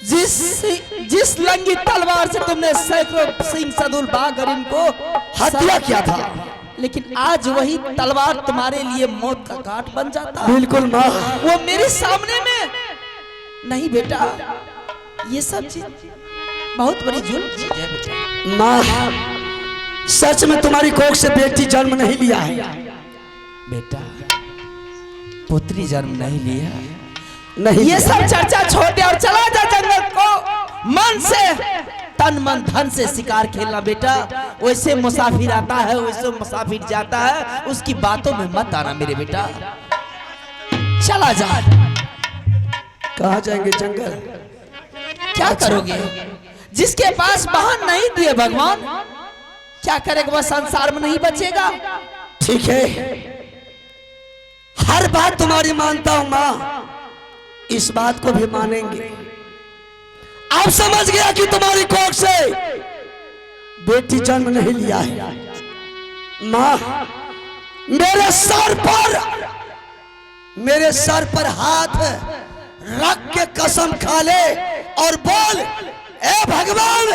जिस जिस लंगी तलवार से तुमने सैकड़ों सिंह सदुल बाग और इनको हत्या किया था, लेकिन आज वही तलवार तुम्हारे लिए मौत का घाट बन जाता। बिल्कुल माँ, वो मेरे सामने में नहीं बेटा, ये सब चीज बहुत बड़ी जुल्म चीज है बेटा। माँ सच में तुम्हारी कोख से बेटी जन्म नहीं लिया है बेटा, पुत्री जन्म नहीं लिया नहीं। ये सब चर्चा छोड़ दे और चला जा जंगल को, मन से तन मन धन से शिकार खेलना बेटा। वैसे मुसाफिर आता है वैसे मुसाफिर जाता है, उसकी बातों में मत आना मेरे बेटा। चला जा। कहाँ जाएंगे? जंगल। क्या करोगे? जिसके पास वाहन नहीं दिए भगवान, क्या करेगा? वह संसार में नहीं बचेगा। ठीक है, हर बात तुम्हारी मानता हूं माँ, इस बात को भी मानेंगे। अब समझ गया कि तुम्हारी कोख से बेटी जन्म नहीं लिया है। माँ मेरे सर पर हाथ रख के कसम खा ले और बोल, ए भगवान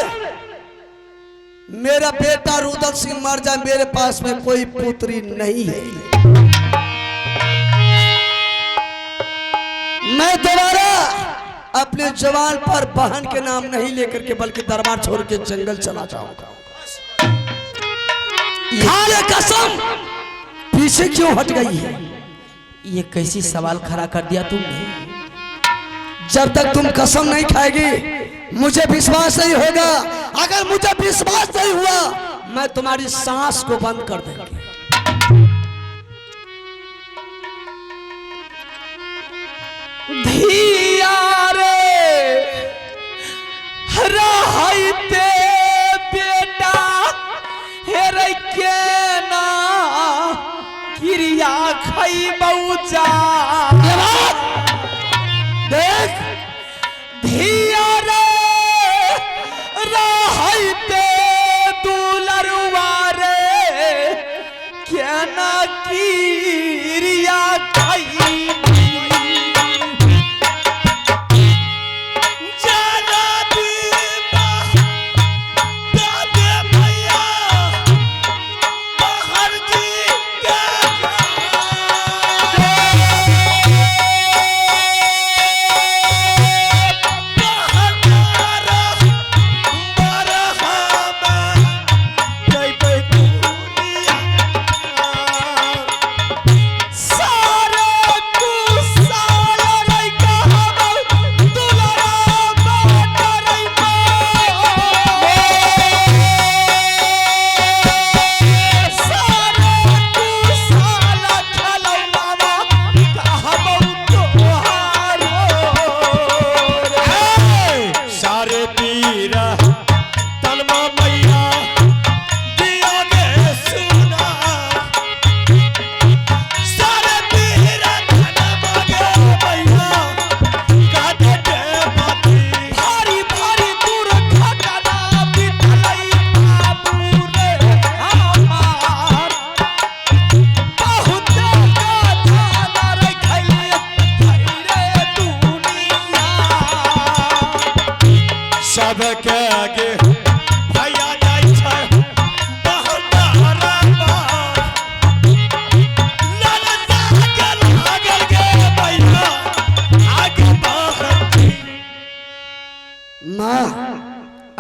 मेरा बेटा रुदल सिंह मर जाए, मेरे पास में कोई पुत्री नहीं है। मैं दोबारा अपने जवान पर बहन के नाम नहीं लेकर के बल्कि दरबार छोड़ के जंगल चला जाऊंगा। ये कसम पीछे क्यों हट गई है? ये कैसी सवाल खड़ा कर दिया तुमने? जब तक तुम कसम नहीं खाएगी मुझे विश्वास नहीं होगा। अगर मुझे विश्वास नहीं हुआ मैं तुम्हारी सांस को बंद कर दूंगी। धिया रे रहते बेटा हेरे के ना क्रिया खैबौ जा। देख धिया रे रहते दुलरुआ रे के ना क्रिया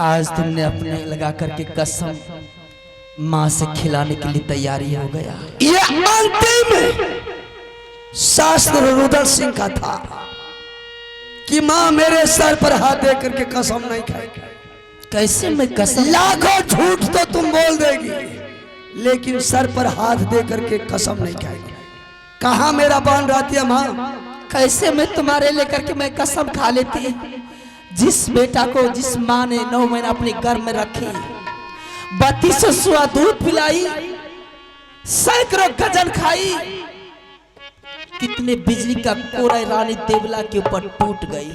आज तुमने अपने लगा करके कसम माँ से खिलाने के लिए तैयारी हो गया। ये अंतिम शास्त्र रुदल सिंह का था कि माँ मेरे सर पर हाथ दे करके कसम नहीं खाएगी। कैसे मैं कसम? लाखों झूठ तो तुम बोल देगी लेकिन सर पर हाथ दे करके कसम नहीं खाएगी। कहाँ मेरा बान रहती है माँ? कैसे मैं तुम्हारे लेकर के मैं कसम खा लेती? जिस बेटा को जिस माँ ने 9 महीना अपने गर्भ में रखी, 32 सुआ दूध पिलाई, सैकड़ों गजन खाई, कितने बिजली का कोरा रानी देवला के ऊपर टूट गई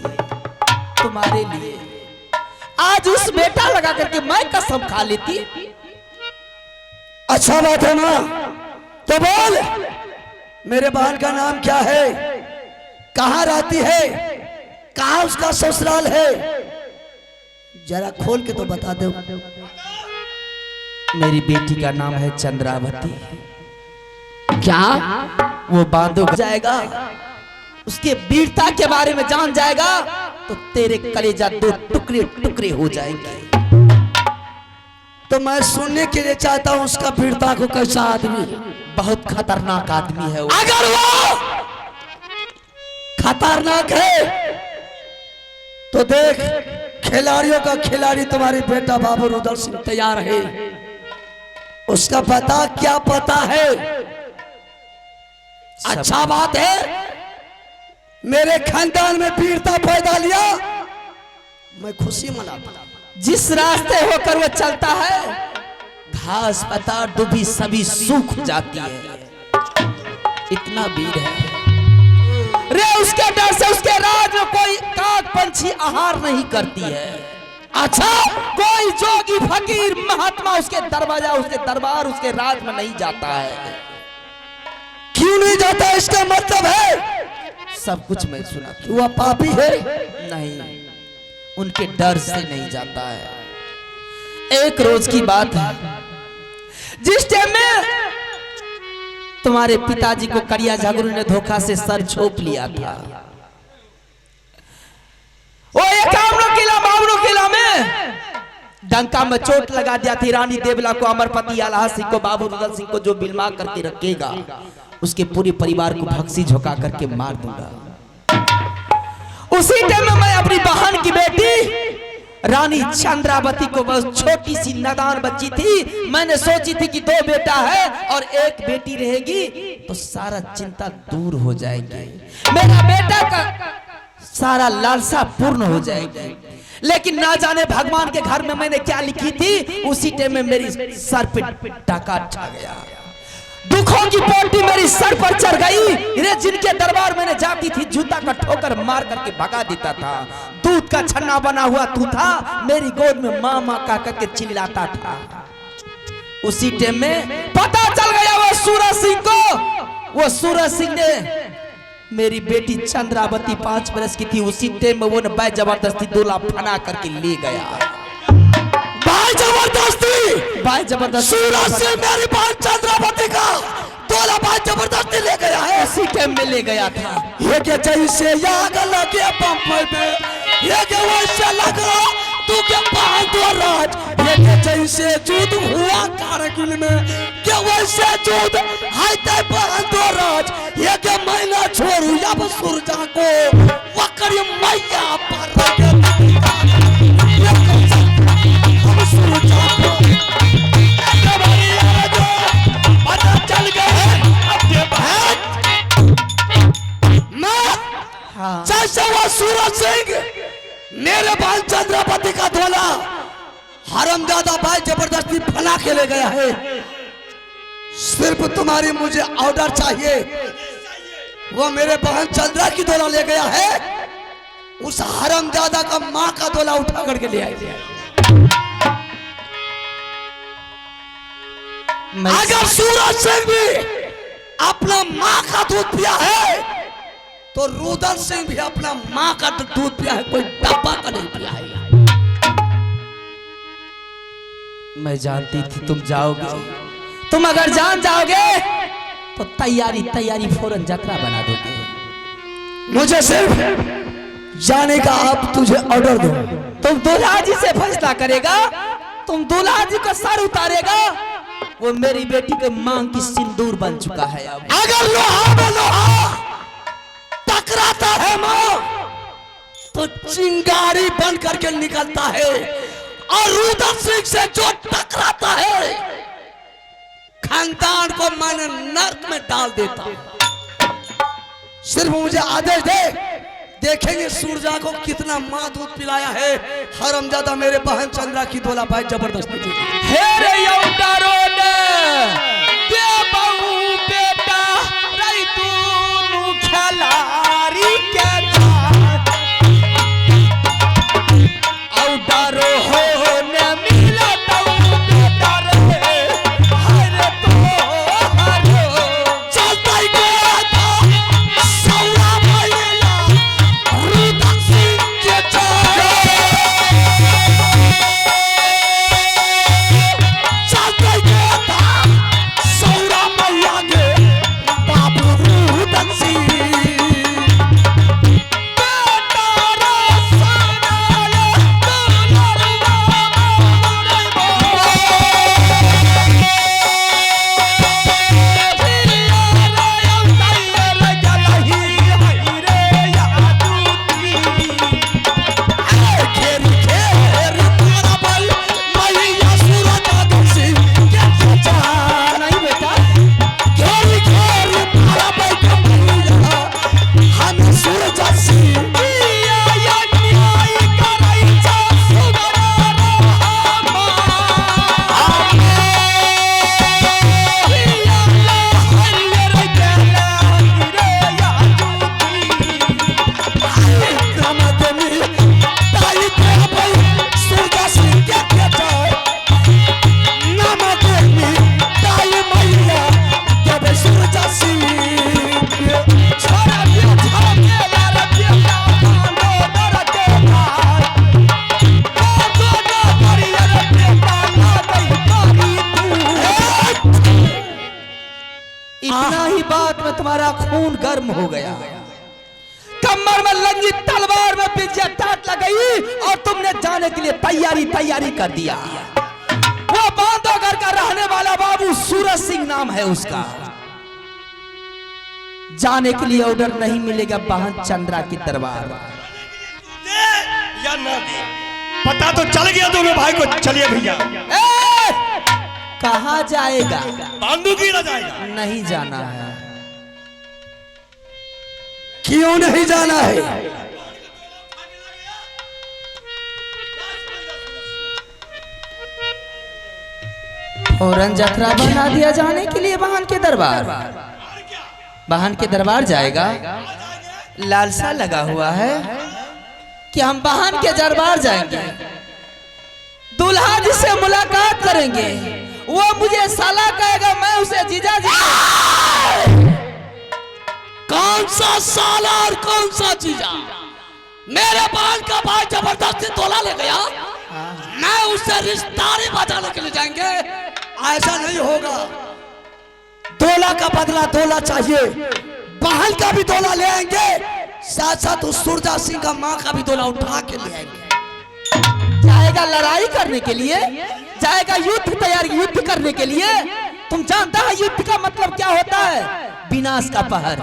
तुम्हारे लिए। आज उस बेटा लगा करके मैं कसम खा लेती। अच्छा बात है ना, तो बोल मेरे बहन का नाम क्या है, कहाँ रहती है, कहाँ उसका ससुराल है, जरा खोल के तो बता दो। मेरी बेटी का नाम है चंद्रावती। क्या? वो बांधो जाएगा, उसके वीरता के बारे में जान जाएगा तो तेरे कलेजा दो टुकड़े टुकड़े हो जाएंगे। तो मैं सुनने के लिए चाहता हूँ उसका वीरता को कैसा आदमी। बहुत खतरनाक आदमी है वो। अगर वो खतरनाक है तो देख, खिलाड़ियों का खिलाड़ी तुम्हारी बेटा बाबू रुदल सिंह तैयार है। उसका पता क्या पता है? अच्छा बात है, मेरे खानदान में वीरता पैदा लिया, मैं खुशी मनाता। जिस रास्ते होकर वो चलता है, घास पता डूबी सभी सूख जाती है। इतना वीर है रे, उसके डर से उसके राज में कोई काग पंछी आहार नहीं करती है। अच्छा, कोई जोगी फकीर महात्मा उसके दरवाजा, उसके दरबार, उसके राज में नहीं जाता है। क्यों नहीं जाता? इसका मतलब है सब कुछ मैं सुना। वह पापी है? नहीं, उनके डर से नहीं जाता है। एक रोज की बात है, जिस टाइम में तुम्हारे पिताजी को करिया झगड़ू ने धोखा से सर छोप लिया था, वो बाबरू किला में डंका में चोट लगा दिया थी। रानी देवला को, अमरपति आल्हा सिंह को, बाबू रुदल सिंह को जो बिलमा करके रखेगा उसके पूरे परिवार को भक्सी झोंका करके मार दूंगा। उसी टाइम में मैं अपनी बहन की बेटी रानी चंद्रावती को, बस छोटी सी नादान बच्ची थी, मैंने सोची थी कि 2 बेटा है और 1 बेटी रहेगी तो सारा चिंता दूर हो जाएगी, मेरा बेटा का सारा लालसा पूर्ण हो जाएगी। लेकिन ना जाने भगवान के घर में मैंने क्या लिखी थी, उसी टाइम में मेरी सर पे टाका छा गया। दुखों की पोटी मेरी सर पर चढ़ गई रे। जिनके दरबार मैंने जाती थी, जूता का ठोकर मार करके भगा देता था। दूध का छन्ना बना हुआ तू था, मेरी गोद में माँ माँ का करके चिल्लाता था। उसी टाइम में पता चल गया वो सूरज सिंह को। वो सूरज सिंह ने मेरी बेटी चंद्रावती 5 बरस की थी, उसी टाइम में वो ने बाय जबरदस्ती दूल्हा फना करके ले गया। बाय जबरदस्ती सूरज सिंह मेरी बहन चंद्रावती का दूल्हा बाय जबरदस्ती ले गया है। उसी टाइम में ले गया था। ये के जैसे याद लगे पंप पे, ये के वैसे लगा तू के बहन तो राज। ये के जैसे जुद हुआ कारगिल में, के वैसे जुद है ते बहन तो राज। ये के महीना छोड़ू अब सूरजा को, वकरी मैया पर सूरज सिंह मेरे बहन चंद्रावती का धोला हरमजादा भाई जबरदस्ती फना के ले गया है। सिर्फ तुम्हारी मुझे ऑर्डर चाहिए। वो मेरे बहन चंद्रा की धोला ले गया है, उस हरमजादा का माँ का धोला उठा करके ले आए। अगर सूरज सिंह भी अपना माँ का दूध पिया है तो रुदल सिंह भी अपना माँ का दूध पिया है, कोई डब्बा का नहीं पिया है। मैं जानती थी तुम जाओगे। तुम अगर जान जाओगे तो तैयारी फौरन यात्रा बना दोगे। मुझे सिर्फ जाने का आप तुझे ऑर्डर दो। तुम दूल्हा जी से फैसला करेगा, तुम दूल्हा जी को सर उतारेगा। वो मेरी बेटी के मांग की सिंदूर बन चुका है। अब अगर लोहा में लोहा टकराता है मां तो चिंगारी बन करके निकलता है, और रुदल सिंह से जो टकराता है खानदान को मैंने नर्क में डाल देता। सिर्फ मुझे आदेश दे, देखेंगे सूरजा को कितना माँ दूध पिलाया है। हरमजादा मेरे बहन चंद्रा की धोला भाई जबरदस्ती थी। हे रे यौदारो ने दे बहु बेटा रही तू खिलाड़ी के जात औदारो हो ने मिला तो बेटा रे हरे तो हरो चलता ही गया था सौरा भैया रुदल सिंह के जात। तुम्हारा खून गर्म हो गया, कमर में लंगी तलवार में पिज्जा टाट लगाई और तुमने जाने के लिए तैयारी कर दिया। वो बांधवगढ़ का रहने वाला बाबू सूरज सिंह नाम है उसका। जाने के लिए ऑर्डर नहीं मिलेगा बहन चंद्रा की दरबार। या ना दे, पता तो चल गया दोनों भाई को। चलिए भैया। कहाँ जाएगा? बांधू की ना जाएगा? नहीं जाना है। क्यों नहीं जाना है? फौरन जतरा बना दिया जाने के लिए बहन के दरबार। बहन के दरबार जाएगा, लालसा लगा हुआ है कि हम बहन के दरबार जाएंगे, दूल्हा जी से मुलाकात करेंगे, वो मुझे साला कहेगा, मैं उसे जीजा जी। कौन सा साला और कौन सा जीजा? मेरे बहन का भाई जबरदस्ती तोला ले गया, मैं उससे रिश्तेदारी बचाने के लिए जाएंगे? ऐसा नहीं होगा। तोला का बदला तोला चाहिए। बहन का भी तोला ले आएंगे, साथ साथ उस सूरजा सिंह का माँ का भी तोला उठा के ले आएंगे। जाएगा लड़ाई करने के लिए, जाएगा युद्ध करने के लिए। तुम जानता है युद्ध का मतलब क्या होता है? विनाश का पहर।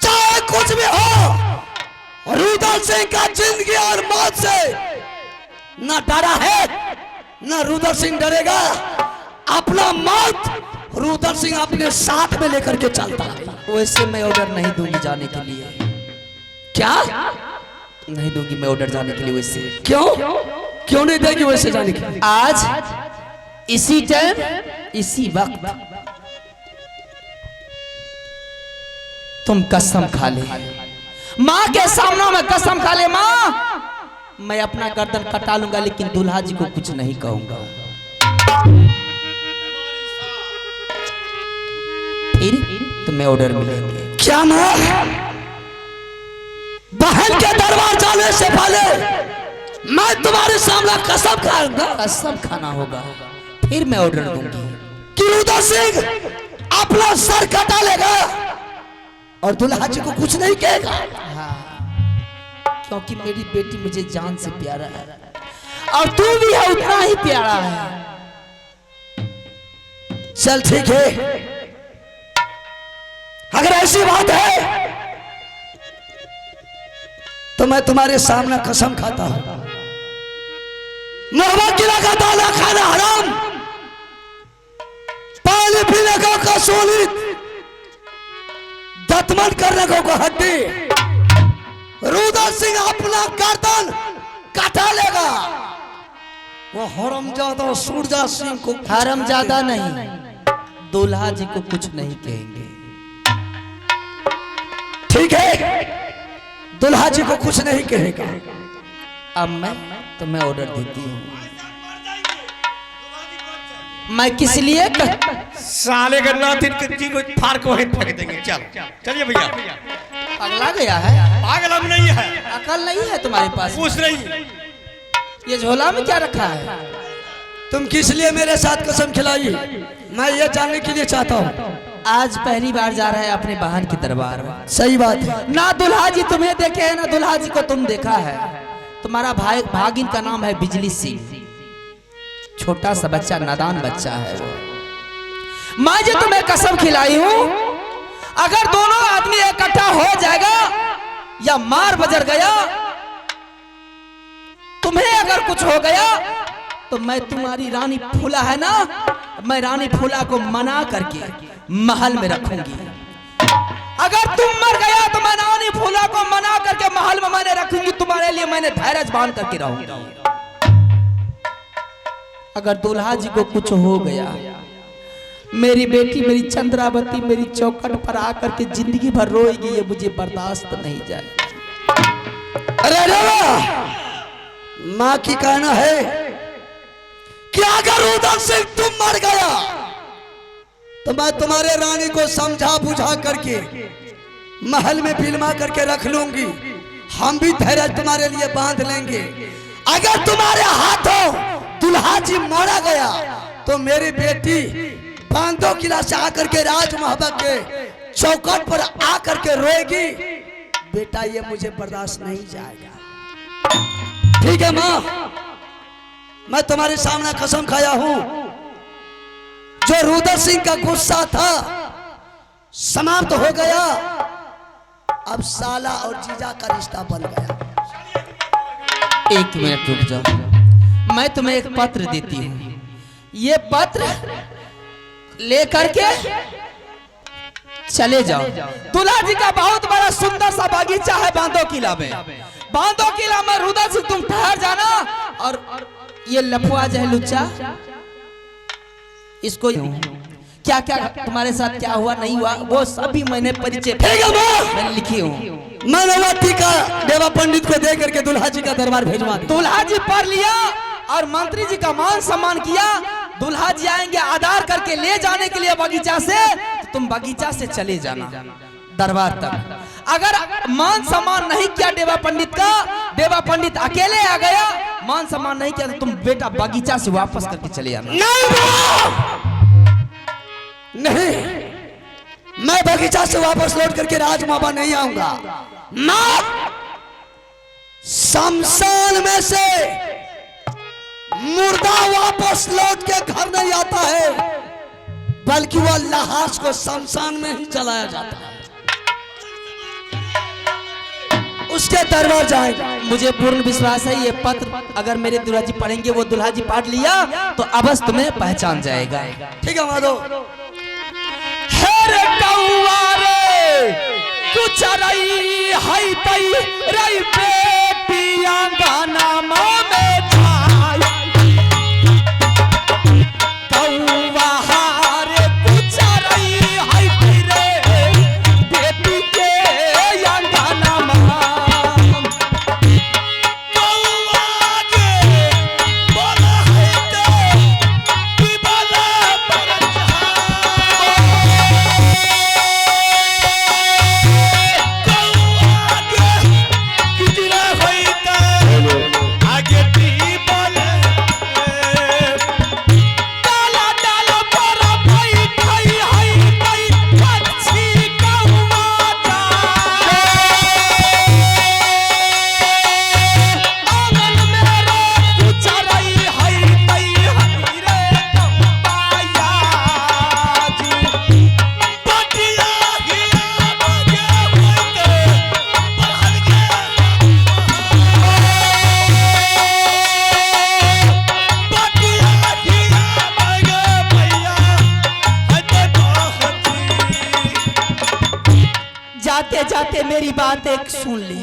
चाहे कुछ भी हो, रुदल सिंह का जिंदगी और मौत से न डरा है, न रुदल सिंह डरेगा। अपना मौत रुदल सिंह अपने साथ में लेकर के चलता है। वैसे मैं ऑर्डर नहीं दूंगी जाने के लिए। क्या नहीं दूंगी मैं ऑर्डर जाने के लिए वैसे। क्यों नहीं देगी वैसे जाने के लिए? आज इसी टाइम इसी वक्त तुम कसम खा ले, माँ के सामने में कसम खा ले, माँ मैं अपना गर्दन कटा लूंगा लेकिन दूल्हा जी को कुछ नहीं कहूंगा। फिर तुम्हें ऑर्डर मिलेंगे। क्या माँ? बहन के दरबार जाने से पहले मैं तुम्हारे सामने कसम खाऊंगा। कसम खाना होगा, फिर मैं ऑर्डर दूंगी कि रुदल सिंह अपना सर कटा लेगा और दूल्हा जी को कुछ नहीं कहेगा। क्योंकि मेरी बेटी मुझे जान से प्यारा है और तू भी है उतना ही प्यारा है। चल ठीक है, अगर ऐसी बात है तो मैं तुम्हारे सामने कसम खाता हूं। मोहब्बत किला का दाना खाना हराम, पानी पीने को कसूलित, दतमन करने को हड्डी। रुदल सिंह अपना गर्दन कटा लेगा। वो हरमजादा सूरजा सिंह को हरमजादा नहीं, दूल्हा जी को कुछ नहीं कहेंगे। ठीक है, दूल्हा जी को कुछ नहीं कहेगा। अब मैं तुम्हें ऑर्डर देती हूँ। मैं किस लिए साले का नातिन जी को फाड़ को वहीं फेंक देंगे। चलिए भैया। पगला गया है? पागल हम नहीं है। अकल नहीं है तुम्हारे पास? कुछ नहीं। ये झोला में क्या रखा है? तुम किस लिए मेरे साथ कसम खिलाई, मैं ये जानने के लिए चाहता हूँ। आज पहली बार जा रहा है अपने बहन के दरबार में। सही बात है। ना दूल्हा जी तुम्हें देखे है, ना दूल्हा जी को तुम देखा है। तुम्हारा भाई भागिन का नाम है बिजली सिंह, छोटा सा बच्चा, नादान बच्चा है वो। मैं जो तुम्हें कसम खिलाई हूं, अगर दोनों आदमी इकट्ठा हो जाएगा या मार बजर गया, तुम्हें अगर कुछ हो गया तो मैं तुम्हारी रानी फूला है ना, मैं रानी फूला को मना करके महल में रखूंगी। अगर तुम मर गया तो मैं रानी फूला को मना करके महल में मैंने रखूंगी। तुम्हारे लिए मैंने धैर्य बांध करके रहूंगी। अगर दूल्हा जी को कुछ हो गया, मेरी बेटी मेरी चंद्रावती मेरी चौखट पर आकर के जिंदगी भर रोएगी, ये मुझे बर्दाश्त नहीं जाएगा। अरे माँ की कहना है कि अगर रुदल सिंह तुम मर गया तो मैं तुम्हारे रानी को समझा बुझा करके महल में फिल्मा करके रख लूंगी। हम भी धैर्य तुम्हारे लिए बांध लेंगे। अगर तुम्हारे हाथों दुल्हा जी मारा गया तो मेरी बेटी बांधो किला से आकर के राज मोहब्बत के चौखट पर आकर के रोएगी, बेटा ये मुझे बर्दाश्त नहीं जाएगा। ठीक है माँ, मैं तुम्हारे सामने कसम खाया हूं, जो रुद्र सिंह का गुस्सा था समाप्त हो गया, अब साला और जीजा का रिश्ता बन गया। एक मिनट रुक जाओ, मैं तुम्हें एक पत्र देती हूँ, ये पत्र लेकर के चले जाओ। दूल्हा जी का बहुत बड़ा सुंदर सा बागीचा है बांधो किला में, बांधो किला में रुद्र सिंह तुम ठहर जाना। और ये लफुआ जो है लुच्चा, इसको क्या क्या तुम्हारे साथ क्या हुआ नहीं हुआ वो सभी मैंने परिचय मैंने लिखी हूँ। मनोवती का देवा पंडित को दे करके दुल्हा जी का दरबार भेजवा दे। दुल्हा जी पढ़ लिया और मंत्री जी का मान सम्मान किया। दुल्हा जी आएंगे आधार करके ले जाने के लिए बगीचा से, तो तुम बगीचा से चले जाना दरबार तक। अगर मान सम्मान नहीं किया देवा पंडित का, देवा पंडित अकेले आ गया, मान सम्मान नहीं किया, तो तुम बेटा बगीचा से वापस करके चले जाना। नहीं, मैं बगीचा से वापस लौट करके राजमाबा नहीं आऊंगा। मां, शमशान में से मुर्दा वापस लौट के घर नहीं आता है, बल्कि वह लाश को शमशान में ही जलाया जाता है। उसके दरबार जाएगा। मुझे पूर्ण विश्वास है ये पत्र अगर मेरे दुल्हा जी पढ़ेंगे, वो दुल्हा जी पढ़ लिया तो अवश्य तुम्हें पहचान जाएगा। ठीक है माधो। हेरे कौआ रे कुछ रही है तई रही बेटियां गाना में जाय, कौआ हारे कुछ रही है तई रे बेटी के गाना में, कौआ के बोला है ते की बोला पर जाते जाते मेरी बात एक सुन ली।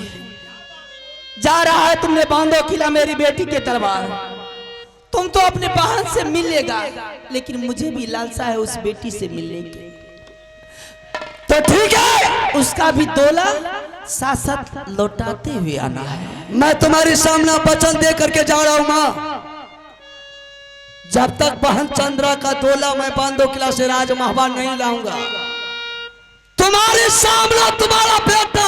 जा रहा है तुमने बांधो किला मेरी बेटी के दरबार, तुम तो अपने बहन से मिलेगा, लेकिन मुझे भी लालसा है उस बेटी से मिलने की। तो ठीक है, उसका भी दोला साथ साथ लौटाते हुए आना है। मैं तुम्हारे सामने वचन दे करके जा रहा हूं मां, जब तक बहन चंद्रा का दोला मैं बांधो किला से राजमहल नहीं लाऊंगा, तुम्हारे सामने तुम्हारा बेटा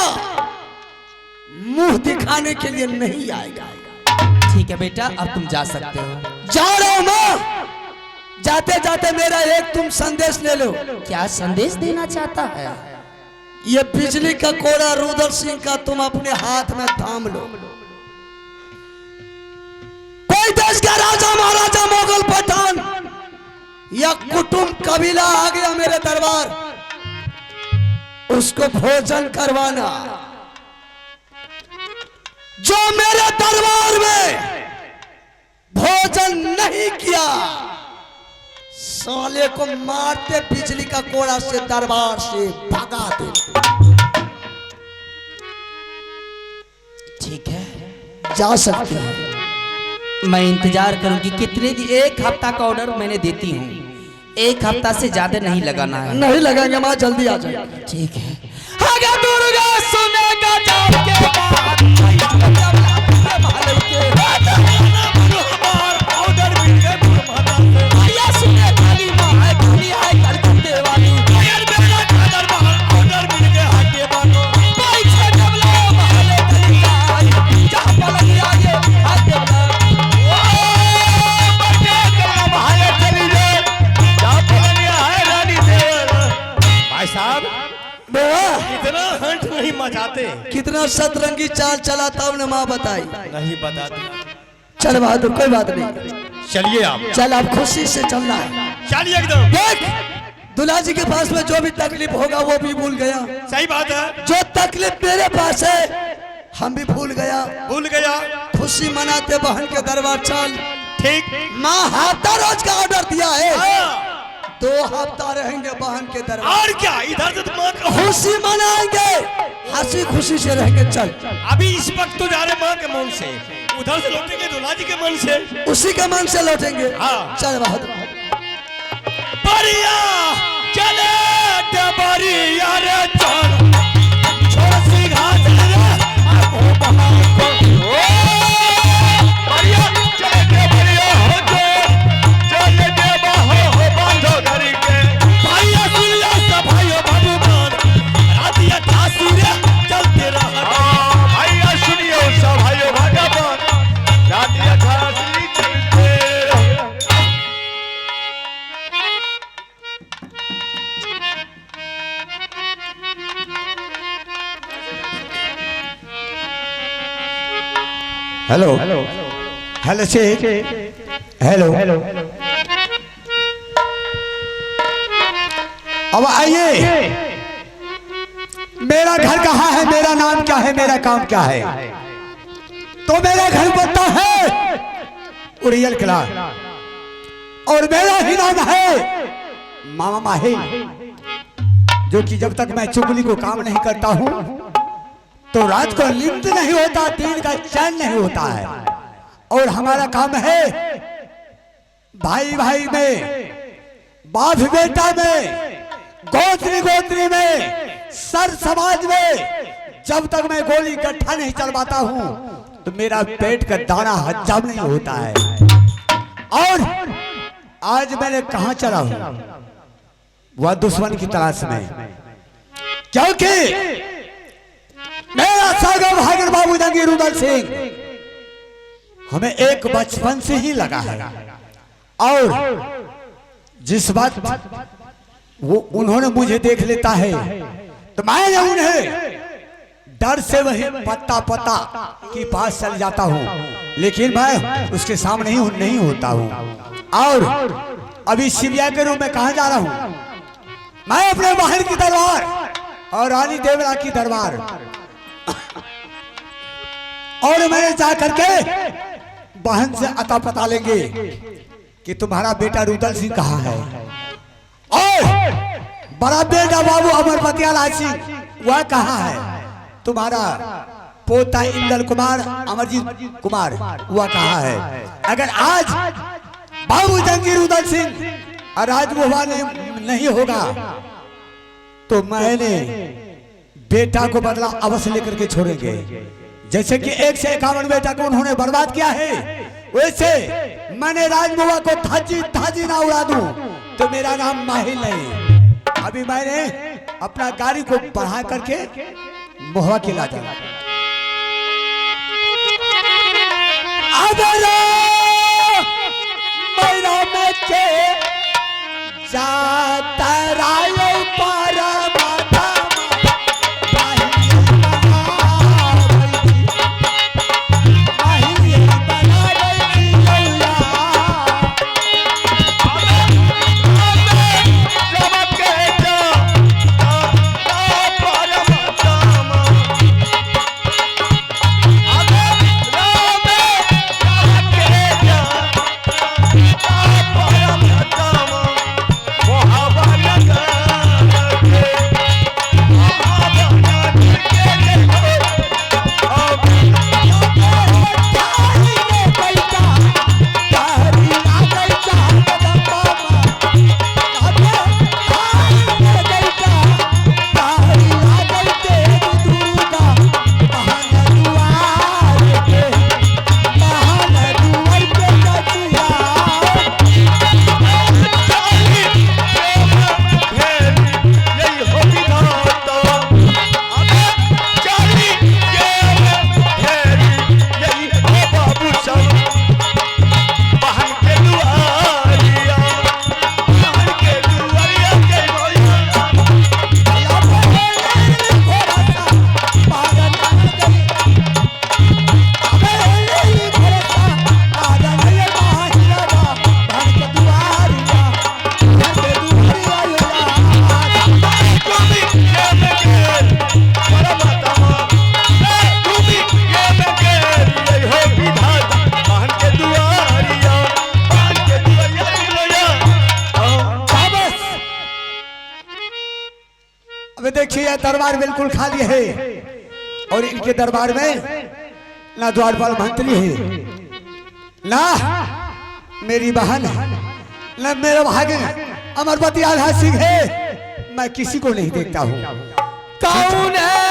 मुंह दिखाने के लिए नहीं आएगा। ठीक है बेटा, अब तुम जा सकते हो। जा रहा हूं मां, जाते जाते मेरा एक तुम संदेश ले लो। क्या संदेश देना चाहता है? ये बिजली का कोड़ा रुद्र सिंह का तुम अपने हाथ में थाम लो। कोई देश का राजा महाराजा मुगल पठान या कुटुंब कबीला आ गया मेरे दरबार, उसको भोजन करवाना। जो मेरे दरबार में भोजन नहीं किया, साले को मारते बिजली का कोड़ा से दरबार से भगा दे। ठीक है, जा सकते हैं। मैं इंतजार करूंगी। कितने दिन? एक हफ्ता का ऑर्डर मैंने देती हूँ, एक हफ्ता से ज्यादा नहीं लगाना है। नहीं लगाएंगे माँ, जल्दी आ जाए। ठीक है। अगर दुर्गा सुनेगा जाओ के बाद बताते? कितना सतरंगी चाल चला था उन्हें माँ बताई। नहीं बताते। चल बहादुर कोई बात नहीं, चलिए आप। चल अब खुशी से चलना है। चलिए एकदम। देख दूल्हा जी के पास में जो भी तकलीफ होगा वो भी भूल गया। सही बात है। जो तकलीफ मेरे पास है हम भी भूल गया। भूल गया। खुशी मनाते बहन के दरबार चल। ठीक। माँ हफ्ता रोज का ऑर्डर दिया है। हाँ। 2 हफ्ता रहेंगे बहन के दरबार। और क्या इधर से तो माँ का खुशी मनाएंगे, हंसी खुशी से रहेंगे। चल अभी इस वक्त तो जा रहे माँ के मन से, उधर से लौटेंगे दूल्हा जी के मन से। उसी के मन से लौटेंगे। हाँ। चल बहादुर। बढ़िया चले बढ़िया रे चल छोड़ सी घास रे ओ बढ़िया चले बढ़िया हो चले दे हो बंधो घरी के भाइया सुनिया सब भाइयों भगवान रातिया ठासी रे चलते रहा भाइया सुनियो सब भाइयों भगवान रातिया ठासी चलते हेलो हेलो से हेलो अब आइए। मेरा घर कहाँ है, मेरा नाम क्या है, मेरा काम क्या है? तो मेरा घर पता है उड़ियल किला और मेरा ही नाम है मामा माही, जो कि जब तक मैं चुगली को काम नहीं करता हूँ तो रात को नींद नहीं होता, दिन का चैन नहीं होता है। और हमारा काम है भाई भाई में, बाप बेटा में, गोत्री गोत्री में, सर समाज में जब तक मैं गोली इकट्ठा नहीं चलवाता हूं तो मेरा पेट का दाना हजम नहीं होता है। और आज मैंने कहां चला हूं, वह दुश्मन की तलाश में, क्योंकि मेरा सागर भागर बाबू जंगीर उदल सिंह हमें एक बचपन से ही लगा है। और जिस बात वो उन्होंने मुझे देख लेता है तो मैं उन्हें डर से वही पत्ता पत्ता के पास चल जाता हूँ, लेकिन मैं उसके सामने ही नहीं होता हूँ। और अभी शिविया के रूप में कहा जा रहा हूँ, मैं अपने बहन की दरबार और रानी देवरा की दरबार, और मैंने जा करके बहन से अता पता लेंगे कि तुम्हारा बेटा रुदल सिंह कहाँ है, और बड़ा बेटा बाबू अमरपतिया लाल सिंह वह कहाँ है, तुम्हारा पोता इंदल कुमार अमरजीत कुमार वह कहाँ है। अगर आज बाबू जंगीर उदल सिंह और राजभुवा नहीं होगा तो मैंने बेटा को बदला अवश्य लेकर के छोड़ेंगे। जैसे कि 151 बेटा को उन्होंने बर्बाद किया है, वैसे मैंने राजभुवा को धाजी धाजी ना उड़ा दूं तो मेरा नाम माहिल नहीं। अभी मैंने अपना गाड़ी को बढ़ा करके महुआ के ला दिया। जाता रायो पारा यह दरबार बिल्कुल खाली है और इनके दरबार में ना द्वारपाल मंत्री है, ना मेरी बहन है, ना मेरा भागिन अमरपति आधा सिंह है। मैं किसी को नहीं देखता हूँ। कौन है